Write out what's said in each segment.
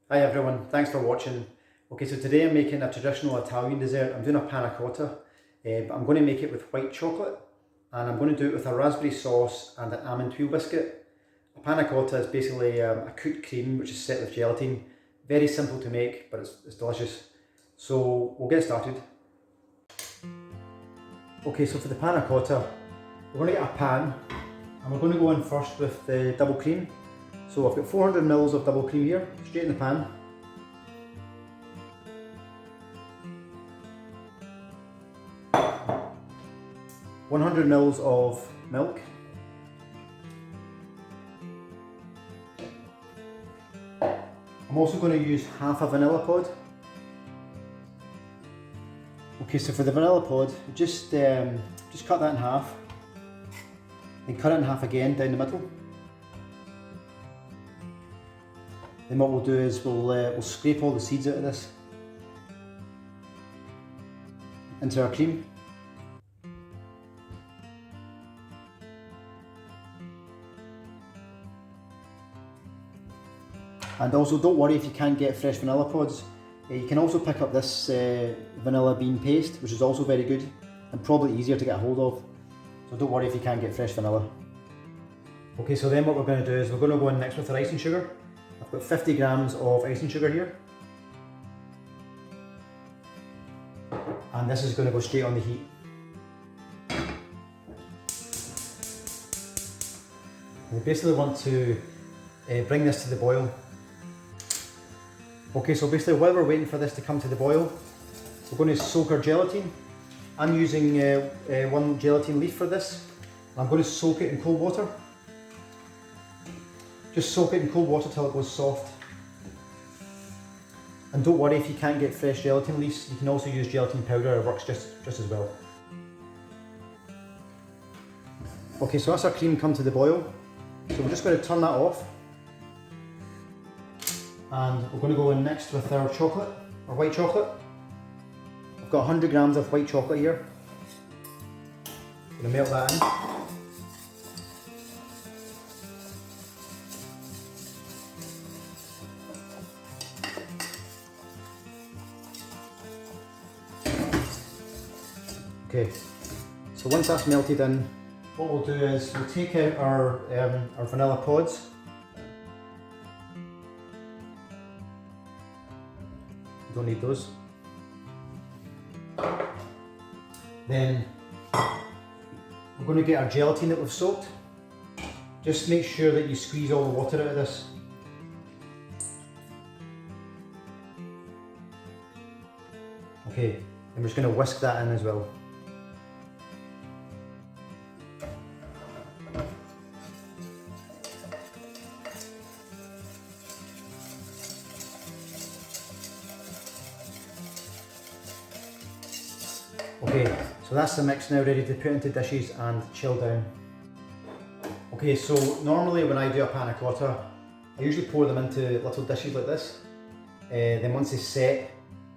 Hi everyone, thanks for watching. Okay, so today I'm making a traditional Italian dessert. I'm doing a panna cotta, but I'm going to make it with white chocolate, and I'm going to do it with a raspberry sauce and an almond tuile biscuit. A panna cotta is basically a cooked cream which is set with gelatin. Very simple to make, but it's delicious. So we'll get started. Okay, so for the panna cotta, we're going to get a pan, and we're going to go in first with the double cream. So I've got 400 ml of double cream here, straight in the pan. ,100 ml of milk. I'm also going to use half a vanilla pod. Okay, so for the vanilla pod, just cut that in half, then cut it in half again down the middle. Then what we'll do is we'll scrape all the seeds out of this into our cream. And also don't worry if you can't get fresh vanilla pods. You can also pick up this vanilla bean paste, which is also very good and probably easier to get a hold of. So don't worry if you can't get fresh vanilla. Okay, so then what we're going to do is we're going to go in next with our icing sugar. I've got 50 grams of icing sugar here. And this is going to go straight on the heat. We basically want to bring this to the boil. Okay, so basically while we're waiting for this to come to the boil, we're going to soak our gelatin. I'm using one gelatin leaf for this. I'm going to soak it in cold water. Just soak it in cold water till it goes soft. And don't worry if you can't get fresh gelatin leaves, you can also use gelatin powder, it works just as well. Okay, so that's our cream come to the boil. So we're just going to turn that off. And we're going to go in next with our chocolate, our white chocolate. I've got 100 grams of white chocolate here. I'm going to melt that in. Okay, so once that's melted in, what we'll do is we'll take out our vanilla pods. Don't need those. Then we're going to get our gelatin that we've soaked. Just make sure that you squeeze all the water out of this. Okay, and we're just going to whisk that in as well. Okay, so that's the mix now ready to put into dishes and chill down. Okay, so normally when I do a panna cotta, I usually pour them into little dishes like this. Then once they set,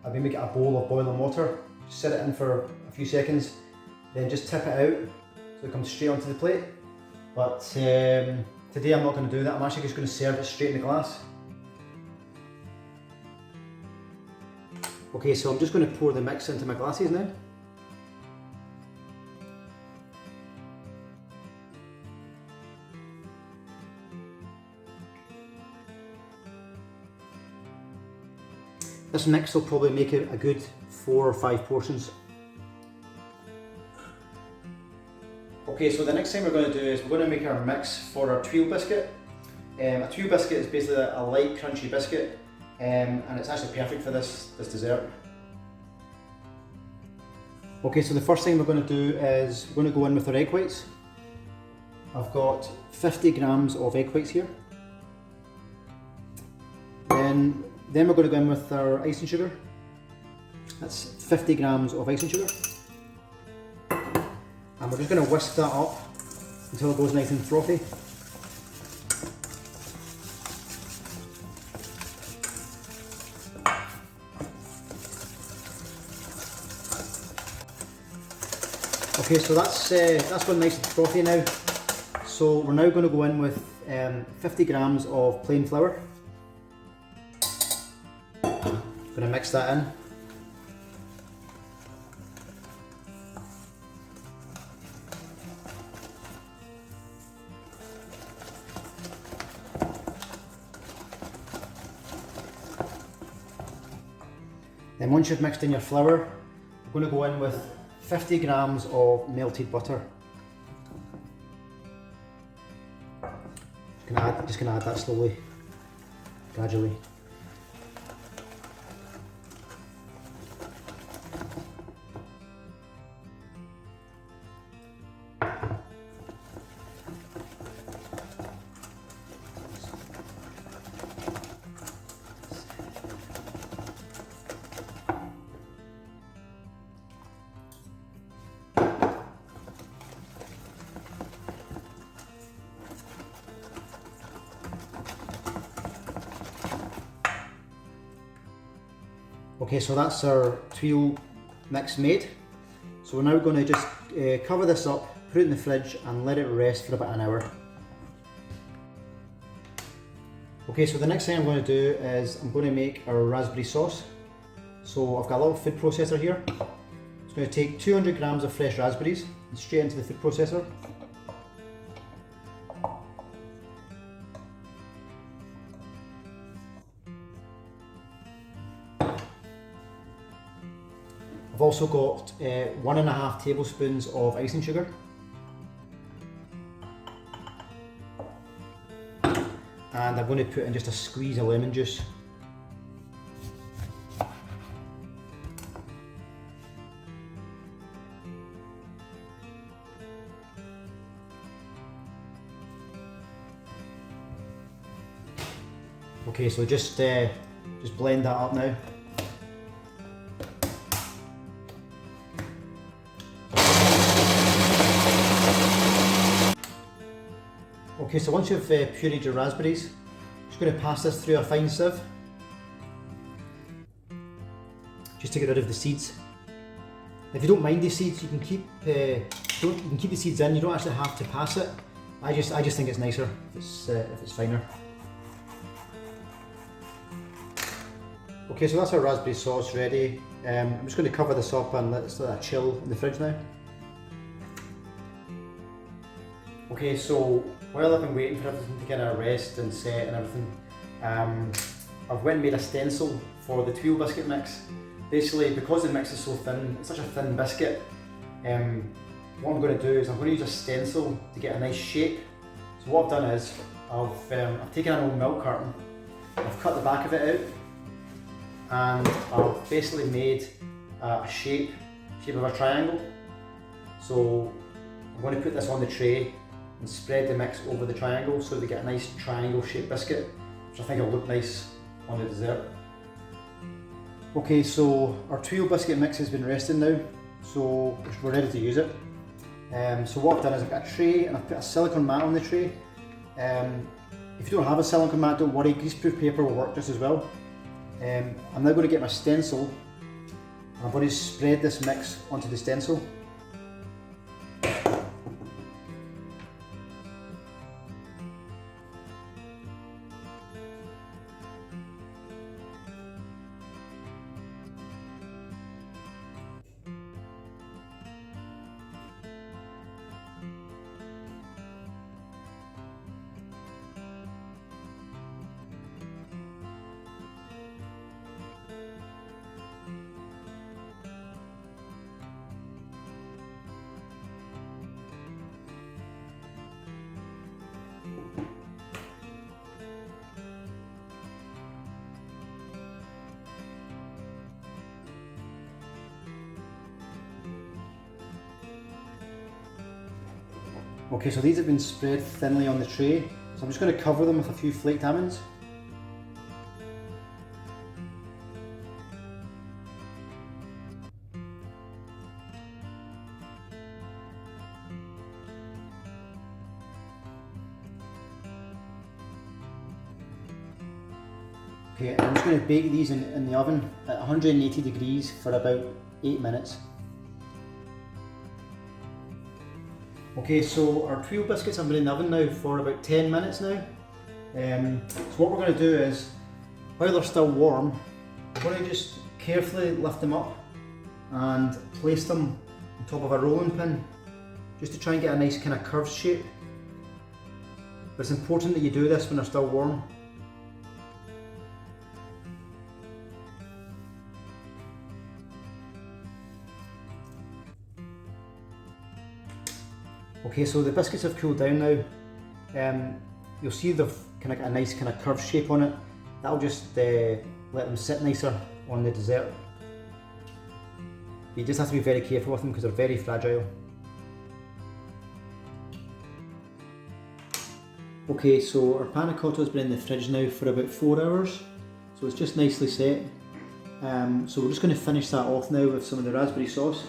I maybe get a bowl of boiling water, just set it in for a few seconds, then just tip it out so it comes straight onto the plate. But today I'm not going to do that, I'm actually just going to serve it straight in the glass. Okay, so I'm just going to pour the mix into my glasses now. This mix will probably make it a good 4 or 5 portions. Okay, so the next thing we're going to do is we're going to make our mix for our tuile biscuit. A tuile biscuit is basically a light crunchy biscuit, and it's actually perfect for this dessert. Okay, so the first thing we're going to do is we're going to go in with our egg whites. I've got 50 grams of egg whites here. Then we're going to go in with our icing sugar. That's 50 grams of icing sugar. And we're just going to whisk that up until it goes nice and frothy. Okay, so that's gone nice and frothy now. So we're now going to go in with 50 grams of plain flour. I'm going to mix that in. Then once you've mixed in your flour, I'm going to go in with 50 grams of melted butter. Just going to add that slowly, gradually. Okay, so that's our tuile mix made. So we're now going to just cover this up, put it in the fridge and let it rest for about an hour. Okay, so the next thing I'm going to do is I'm going to make our raspberry sauce. So I've got a little food processor here. It's going to take 200 grams of fresh raspberries and straight into the food processor. I've also got 1.5 tablespoons of icing sugar. And I'm going to put in just a squeeze of lemon juice. Okay, so just blend that up now. Okay, so once you've pureed your raspberries, I'm just going to pass this through a fine sieve, just to get rid of the seeds. If you don't mind the seeds, you can keep the seeds in. You don't actually have to pass it. I just think it's nicer if it's finer. Okay, so that's our raspberry sauce ready. I'm just going to cover this up and let it chill in the fridge now. Okay, so while I've been waiting for everything to get a rest and set and everything, I've went and made a stencil for the tuile biscuit mix. Basically, because the mix is so thin, it's such a thin biscuit, what I'm going to do is I'm going to use a stencil to get a nice shape. So what I've done is, I've taken an old milk carton, I've cut the back of it out, and I've basically made a shape of a triangle. So I'm going to put this on the tray and spread the mix over the triangle so that we get a nice triangle shaped biscuit, which I think will look nice on the dessert. Okay, so our tuile biscuit mix has been resting now, so we're ready to use it. So what I've done is I've got a tray and I've put a silicone mat on the tray. If you don't have a silicone mat, don't worry, greaseproof paper will work just as well. I'm now going to get my stencil and I'm going to spread this mix onto the stencil. Okay, so these have been spread thinly on the tray, so I'm just going to cover them with a few flaked almonds. Okay, I'm just going to bake these in the oven at 180 degrees for about 8 minutes. Okay, so our tuile biscuits have been in the oven now for about 10 minutes now. So what we're going to do is, while they're still warm, we're going to just carefully lift them up and place them on top of a rolling pin, just to try and get a nice kind of curved shape. But it's important that you do this when they're still warm. Okay, so the biscuits have cooled down now. You'll see they've kind of got a nice kind of curved shape on it. That'll just let them sit nicer on the dessert. You just have to be very careful with them because they're very fragile. Okay, so our panna cotta has been in the fridge now for about 4 hours, so it's just nicely set. So we're just going to finish that off now with some of the raspberry sauce.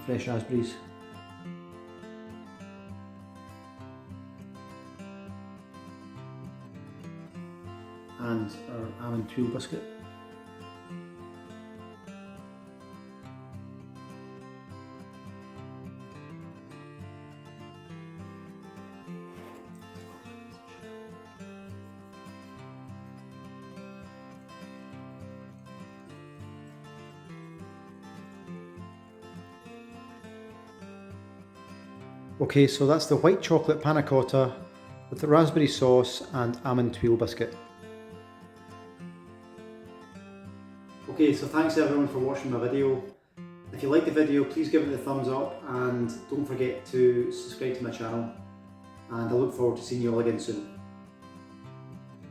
Fresh raspberries. And our almond tuile biscuit. Okay, so that's the white chocolate panna cotta with the raspberry sauce and almond tuile biscuit. Okay, so thanks everyone for watching my video. If you liked the video, please give it a thumbs up and don't forget to subscribe to my channel. And I look forward to seeing you all again soon.